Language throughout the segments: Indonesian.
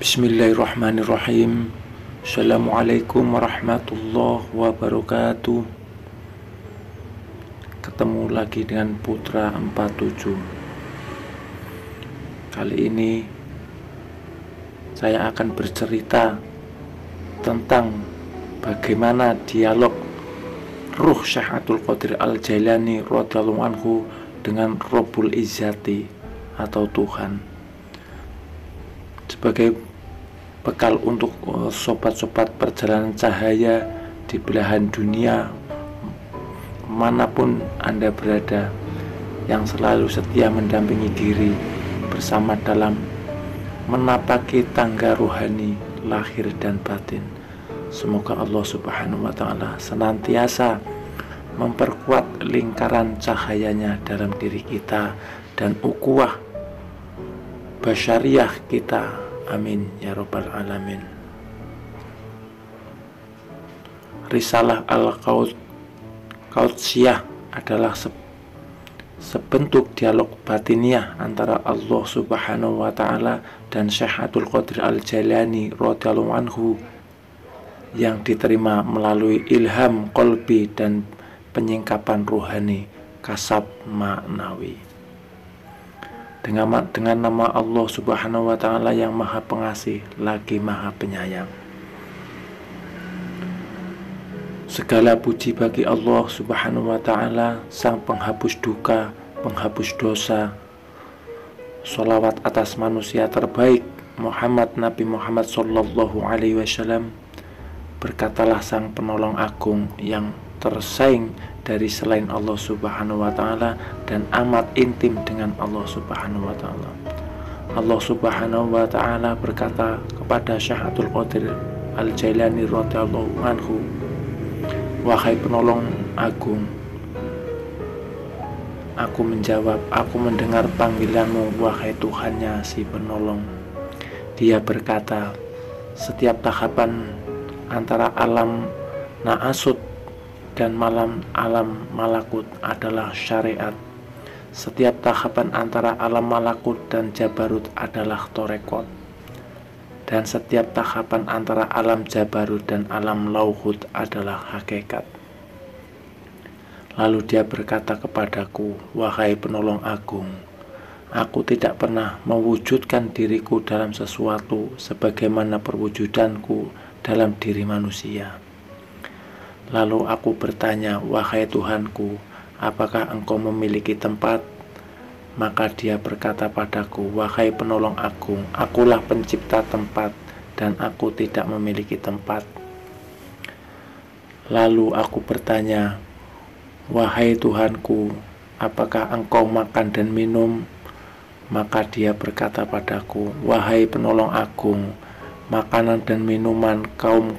Bismillahirrahmanirrahim. Assalamualaikum warahmatullahi wabarakatuh. Ketemu lagi dengan Putra 47. Kali ini saya akan bercerita tentang bagaimana dialog ruh Syekh Abdul Qadir Al-Jailani radhiyallahu anhu dengan Rabbul Izzati atau Tuhan, sebagai bekal untuk sobat-sobat perjalanan cahaya di belahan dunia manapun Anda berada, yang selalu setia mendampingi diri bersama dalam menapaki tangga rohani lahir dan batin. Semoga Allah Subhanahu wa Ta'ala senantiasa memperkuat lingkaran cahayanya dalam diri kita dan ukhuwah basyariah kita. Amin ya rabbal alamin. Risalah Al-Qautsiyah adalah sebentuk dialog batiniah antara Allah Subhanahu wa Ta'ala dan Syekh Abdul Qadir Al-Jailani radhiyallahu anhu, yang diterima melalui ilham qalbi dan penyingkapan ruhani kasab maknawi. Dengan nama Allah Subhanahu wa Ta'ala yang Maha Pengasih lagi Maha Penyayang. Segala puji bagi Allah Subhanahu wa Ta'ala, Sang penghapus duka, penghapus dosa. Sholawat atas manusia terbaik Muhammad, Nabi Muhammad Sallallahu Alaihi Wasallam. Berkatalah Sang penolong agung yang tersaing dari selain Allah Subhanahu wa Ta'ala dan amat intim dengan Allah Subhanahu wa Ta'ala. Allah Subhanahu wa Ta'ala berkata kepada Syekh Abdul Qadir Al-Jailani radhiyallahu anhu, "Wahai penolong agung, aku menjawab, aku mendengar panggilanmu wahai Tuhannya si penolong." Dia berkata, "Setiap tahapan antara alam naasut dan alam malakut adalah syariat. Setiap tahapan antara alam malakut dan jabarut adalah torekot. Dan setiap tahapan antara alam jabarut dan alam lauhut adalah hakikat." Lalu dia berkata kepadaku, "Wahai penolong agung, aku tidak pernah mewujudkan diriku dalam sesuatu sebagaimana perwujudanku dalam diri manusia." Lalu aku bertanya, "Wahai Tuhanku, apakah engkau memiliki tempat?" Maka dia berkata padaku, "Wahai penolong agung, akulah pencipta tempat dan aku tidak memiliki tempat." Lalu aku bertanya, "Wahai Tuhanku, apakah engkau makan dan minum?" Maka dia berkata padaku, "Wahai penolong agung, makanan dan minuman kaum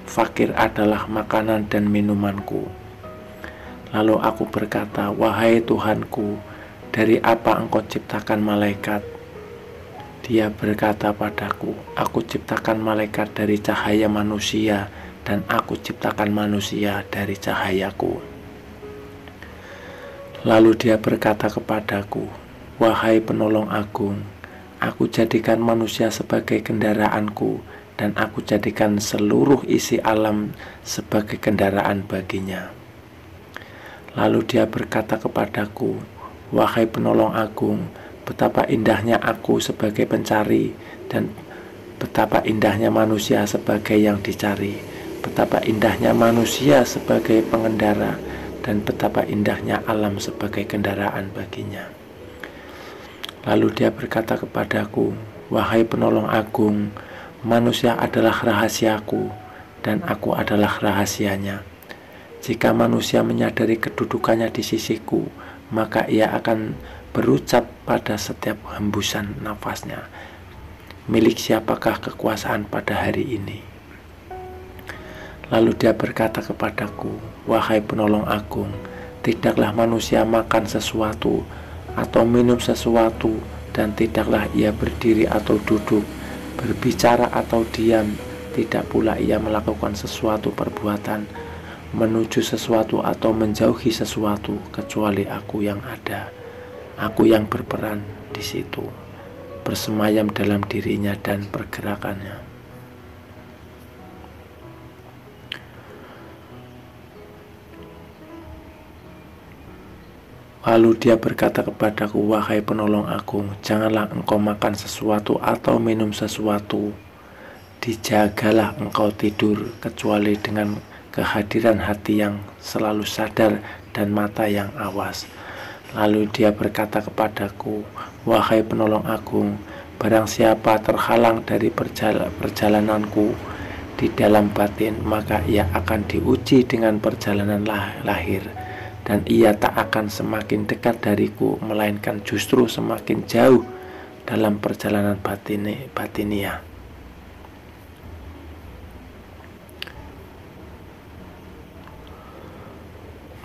fakir adalah makanan dan minumanku." Lalu aku berkata, "Wahai Tuhanku, dari apa engkau ciptakan malaikat?" Dia berkata padaku, "Aku ciptakan malaikat dari cahaya manusia dan aku ciptakan manusia dari cahayaku." Lalu dia berkata kepadaku, "Wahai penolong agung, aku jadikan manusia sebagai kendaraanku dan aku jadikan seluruh isi alam sebagai kendaraan baginya." Lalu dia berkata kepadaku, "Wahai penolong agung, betapa indahnya aku sebagai pencari dan betapa indahnya manusia sebagai yang dicari, betapa indahnya manusia sebagai pengendara dan betapa indahnya alam sebagai kendaraan baginya." Lalu dia berkata kepadaku, "Wahai penolong agung, manusia adalah rahasiaku dan aku adalah rahasianya. Jika manusia menyadari kedudukannya di sisiku, maka ia akan berucap pada setiap hembusan nafasnya, 'Milik siapakah kekuasaan pada hari ini?'" Lalu dia berkata kepadaku, "Wahai penolong agung, tidaklah manusia makan sesuatu atau minum sesuatu, dan tidaklah ia berdiri atau duduk, berbicara atau diam, tidak pula ia melakukan sesuatu perbuatan, menuju sesuatu atau menjauhi sesuatu, kecuali aku yang ada, aku yang berperan di situ. bersemayam dalam dirinya dan pergerakannya. Lalu dia berkata kepadaku, wahai penolong agung, janganlah engkau makan sesuatu atau minum sesuatu. Dijagalah engkau tidur, kecuali dengan kehadiran hati yang selalu sadar dan mata yang awas. Lalu dia berkata kepadaku, wahai penolong agung, barang siapa terhalang dari perjalananku di dalam batin, maka ia akan diuji dengan perjalanan lahir. Dan ia tak akan semakin dekat dariku, melainkan justru semakin jauh dalam perjalanan batinia.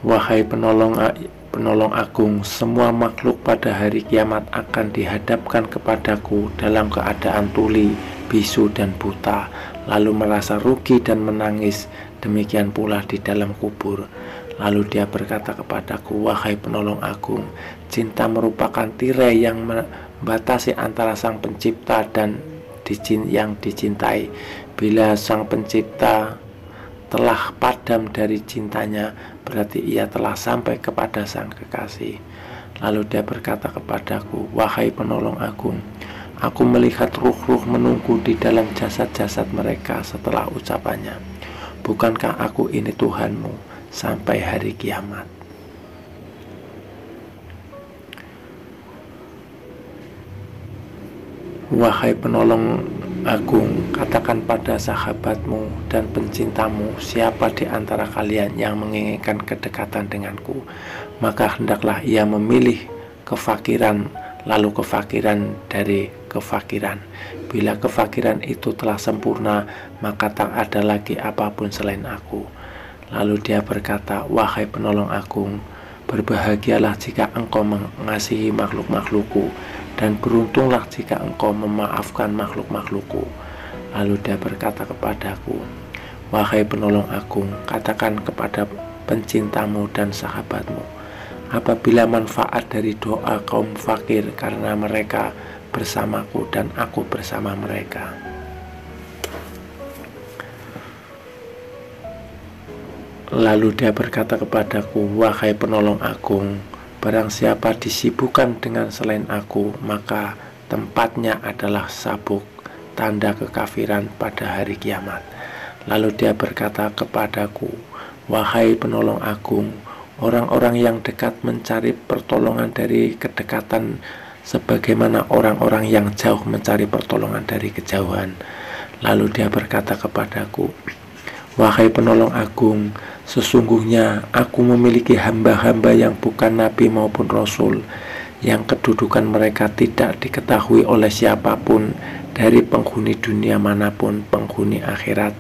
Wahai penolong agung, semua makhluk pada hari kiamat akan dihadapkan kepadaku dalam keadaan tuli, bisu, dan buta, lalu merasa rugi dan menangis. Demikian pula di dalam kubur. Lalu dia berkata kepadaku, wahai penolong agung, cinta merupakan tirai yang membatasi antara sang pencipta dan yang dicintai. Bila sang pencipta telah padam dari cintanya, berarti ia telah sampai kepada sang kekasih. Lalu dia berkata kepadaku, wahai penolong agung, aku melihat ruh-ruh menunggu di dalam jasad-jasad mereka setelah ucapannya, bukankah aku ini Tuhanmu sampai hari kiamat? Wahai penolong agung, katakan pada sahabatmu dan pencintamu, siapa di antara kalian yang menginginkan kedekatan denganku, maka hendaklah ia memilih kefakiran, lalu kefakiran dari kefakiran. Bila kefakiran itu telah sempurna, maka tak ada lagi apapun selain aku. Lalu dia berkata, wahai penolong agung, berbahagialah jika engkau mengasihi makhluk-makhlukku, dan beruntunglah jika engkau memaafkan makhluk-makhlukku. Lalu dia berkata kepadaku, wahai penolong agung, katakan kepada pencintamu dan sahabatmu, apabila manfaat dari doa kaum fakir karena mereka bersamaku dan aku bersama mereka. Lalu dia berkata kepadaku, wahai penolong agung, barang siapa disibukkan dengan selain aku, maka tempatnya adalah sabuk, tanda kekafiran pada hari kiamat. Lalu dia berkata kepadaku, wahai penolong agung, orang-orang yang dekat mencari pertolongan dari kedekatan, sebagaimana orang-orang yang jauh mencari pertolongan dari kejauhan. Lalu dia berkata kepadaku, wahai penolong agung, sesungguhnya aku memiliki hamba-hamba yang bukan nabi maupun rasul, yang kedudukan mereka tidak diketahui oleh siapapun dari penghuni dunia manapun penghuni akhirat,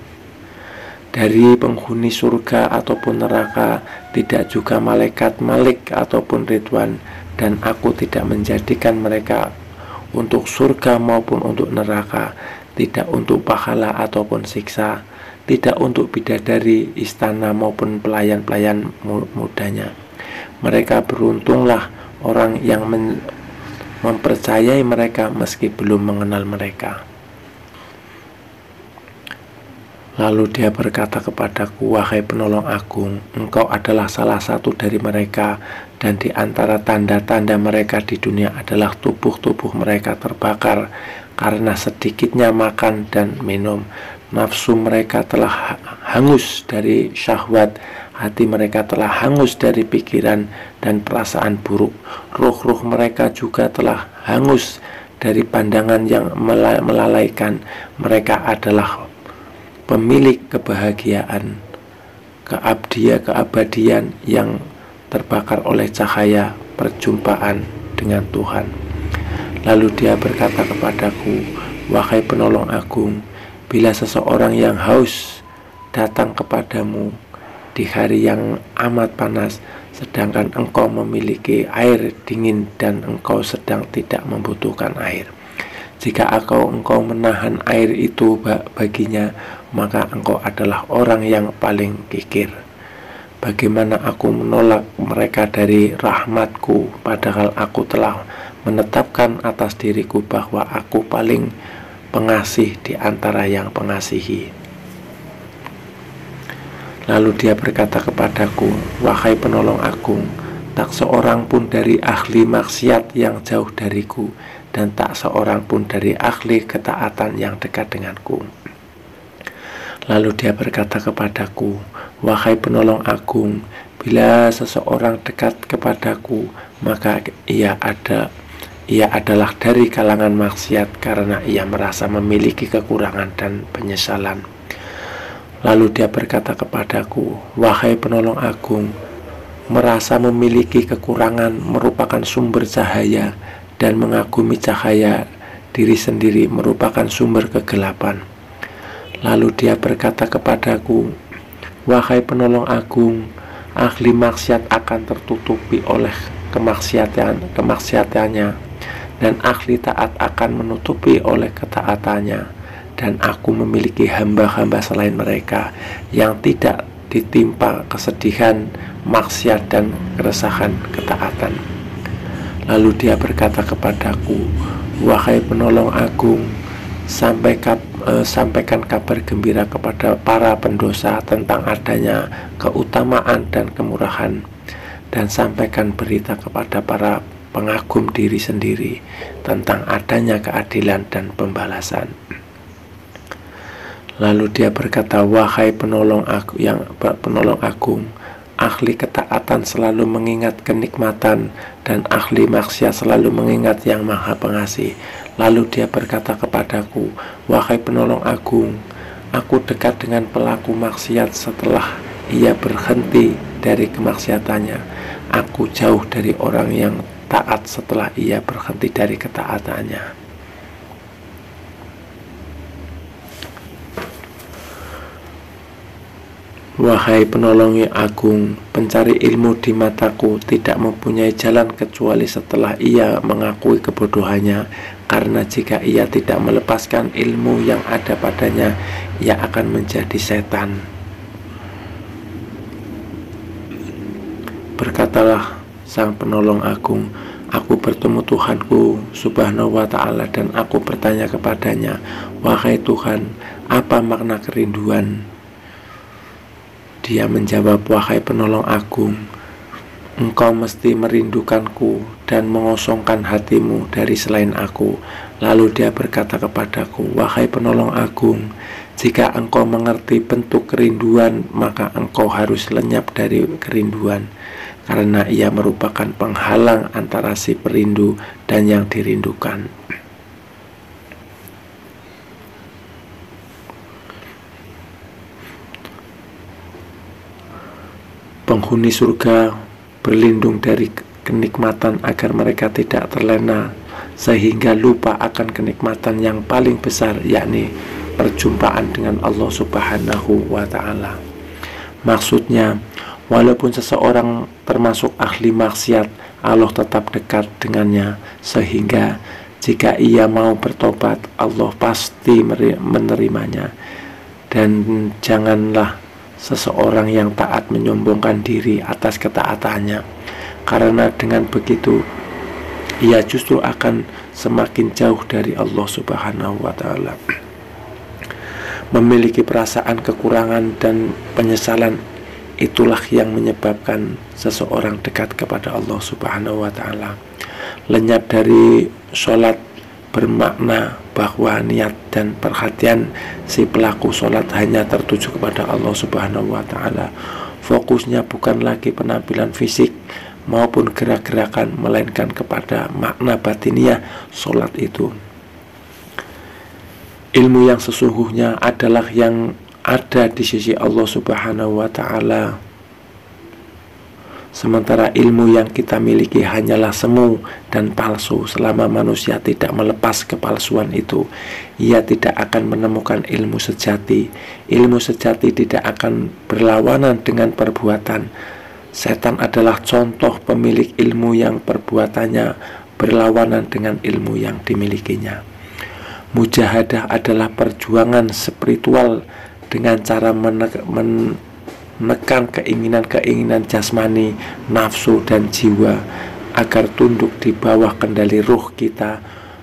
dari penghuni surga ataupun neraka, tidak juga malaikat Malik ataupun Ridwan, dan aku tidak menjadikan mereka untuk surga maupun untuk neraka, tidak untuk pahala ataupun siksa, tidak untuk bidadari istana maupun pelayan-pelayan mudanya. Mereka beruntunglah orang yang mempercayai mereka meski belum mengenal mereka. Lalu dia berkata kepadaku, wahai penolong agung, engkau adalah salah satu dari mereka, dan di antara tanda-tanda mereka di dunia adalah tubuh-tubuh mereka terbakar karena sedikitnya makan dan minum. Nafsu mereka telah hangus dari syahwat, hati mereka telah hangus dari pikiran dan perasaan buruk. Ruh-ruh mereka juga telah hangus dari pandangan yang melalaikan. Mereka adalah pemilik kebahagiaan, keabadian yang terbakar oleh cahaya perjumpaan dengan Tuhan. Lalu dia berkata kepadaku, wahai penolong agung, bila seseorang yang haus datang kepadamu di hari yang amat panas, sedangkan engkau memiliki air dingin dan engkau sedang tidak membutuhkan air, jika engkau menahan air itu baginya, maka engkau adalah orang yang paling kikir. Bagaimana aku menolak mereka dari rahmatku, padahal aku telah menetapkan atas diriku bahwa aku paling pengasih di antara yang pengasihi. Lalu dia berkata kepadaku, wahai penolong agung, tak seorang pun dari ahli maksiat yang jauh dariku, dan tak seorang pun dari ahli ketaatan yang dekat denganku. Lalu dia berkata kepadaku, wahai penolong agung, bila seseorang dekat kepadaku, maka ia adalah dari kalangan maksiat karena ia merasa memiliki kekurangan dan penyesalan. Lalu dia berkata kepadaku, wahai penolong agung, merasa memiliki kekurangan merupakan sumber cahaya, dan mengagumi cahaya diri sendiri merupakan sumber kegelapan. Lalu dia berkata kepadaku, wahai penolong agung, ahli maksiat akan tertutupi oleh kemaksiatannya, dan ahli taat akan menutupi oleh ketaatannya. Dan aku memiliki hamba-hamba selain mereka yang tidak ditimpa kesedihan, maksiat, dan keresahan ketaatan. Lalu dia berkata kepadaku, wahai penolong agung, sampaikan kabar gembira kepada para pendosa tentang adanya keutamaan dan kemurahan, dan sampaikan berita kepada para pengagum diri sendiri tentang adanya keadilan dan pembalasan. Lalu dia berkata, wahai penolong agung, ahli ketaatan selalu mengingat kenikmatan, dan ahli maksiat selalu mengingat yang maha pengasih. Lalu dia berkata kepadaku, wahai penolong agung, aku dekat dengan pelaku maksiat setelah ia berhenti dari kemaksiatannya. Aku jauh dari orang yang taat setelah ia berhenti dari ketaatannya. Wahai penolong yang agung, pencari ilmu di mataku tidak mempunyai jalan kecuali setelah ia mengakui kebodohannya, karena jika ia tidak melepaskan ilmu yang ada padanya, ia akan menjadi setan. Berkatalah sang penolong agung, aku bertemu Tuhanku subhanahu wa ta'ala, dan aku bertanya kepadanya, wahai Tuhan, apa makna kerinduan? Dia menjawab, wahai penolong agung, engkau mesti merindukanku dan mengosongkan hatimu dari selain aku. Lalu dia berkata kepadaku, wahai penolong agung, jika engkau mengerti bentuk kerinduan, maka engkau harus lenyap dari kerinduan, karena ia merupakan penghalang antara si perindu dan yang dirindukan. Penghuni surga berlindung dari kenikmatan agar mereka tidak terlena sehingga lupa akan kenikmatan yang paling besar, yakni perjumpaan dengan Allah subhanahu wa ta'ala. Maksudnya, walaupun seseorang termasuk ahli maksiat, Allah tetap dekat dengannya, sehingga jika ia mau bertobat, Allah pasti menerimanya. Dan janganlah seseorang yang taat menyombongkan diri atas ketaatannya, karena dengan begitu ia justru akan semakin jauh dari Allah subhanahu wa ta'ala. Memiliki perasaan kekurangan dan penyesalan, itulah yang menyebabkan seseorang dekat kepada Allah subhanahu wa ta'ala. Lenyap dari sholat bermakna bahwa niat dan perhatian si pelaku sholat hanya tertuju kepada Allah subhanahu wa ta'ala. Fokusnya bukan lagi penampilan fisik maupun gerak-gerakan, melainkan kepada makna batiniah sholat itu. Ilmu yang sesungguhnya adalah yang ada di sisi Allah subhanahu wa ta'ala, sementara ilmu yang kita miliki hanyalah semu dan palsu. Selama manusia tidak melepas kepalsuan itu, ia tidak akan menemukan ilmu sejati. Ilmu sejati tidak akan berlawanan dengan perbuatan. Setan adalah contoh pemilik ilmu yang perbuatannya berlawanan dengan ilmu yang dimilikinya. Mujahadah adalah perjuangan spiritual dengan cara menekan keinginan-keinginan jasmani, nafsu, dan jiwa agar tunduk di bawah kendali ruh kita.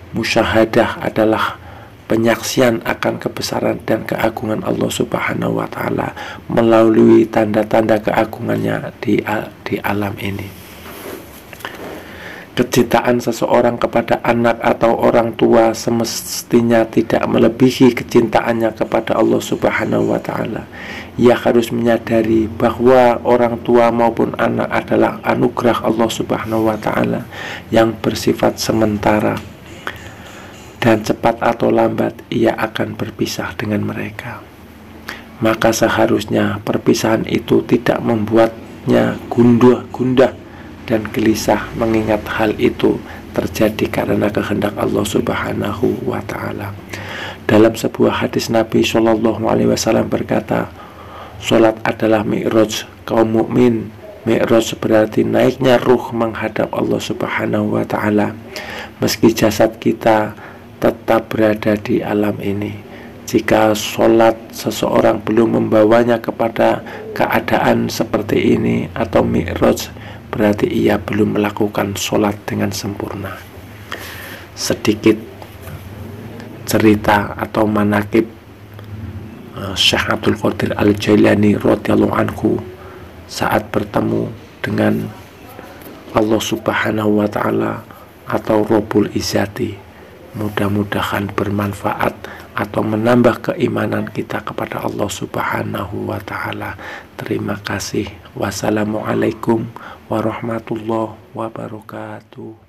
Musyahadah adalah penyaksian akan kebesaran dan keagungan Allah Subhanahu wa Ta'ala melalui tanda-tanda keagungannya di alam ini. Kecintaan seseorang kepada anak atau orang tua semestinya tidak melebihi kecintaannya kepada Allah Subhanahu wa Ta'ala. Ia harus menyadari bahwa orang tua maupun anak adalah anugerah Allah Subhanahu wa Ta'ala yang bersifat sementara, dan cepat atau lambat ia akan berpisah dengan mereka. Maka seharusnya perpisahan itu tidak membuatnya gundah dan gelisah, mengingat hal itu terjadi karena kehendak Allah Subhanahu wa Ta'ala. Dalam sebuah hadis Nabi Shallallahu Alaihi Wasallam berkata, "Salat adalah mi'raj kaum mukmin." Mi'raj berarti naiknya ruh menghadap Allah Subhanahu wa Ta'ala, meski jasad kita tetap berada di alam ini. Jika sholat seseorang belum membawanya kepada keadaan seperti ini atau mi'raj, berarti ia belum melakukan sholat dengan sempurna. Sedikit cerita atau manaqib Syekh Abdul Qadir Al-Jailani radhiyallahu anhu saat bertemu dengan Allah Subhanahu wa Ta'ala atau Rabbul Izzati. Mudah-mudahan bermanfaat atau menambah keimanan kita kepada Allah Subhanahu wa Ta'ala. Terima kasih. Wassalamualaikum warahmatullahi wabarakatuh.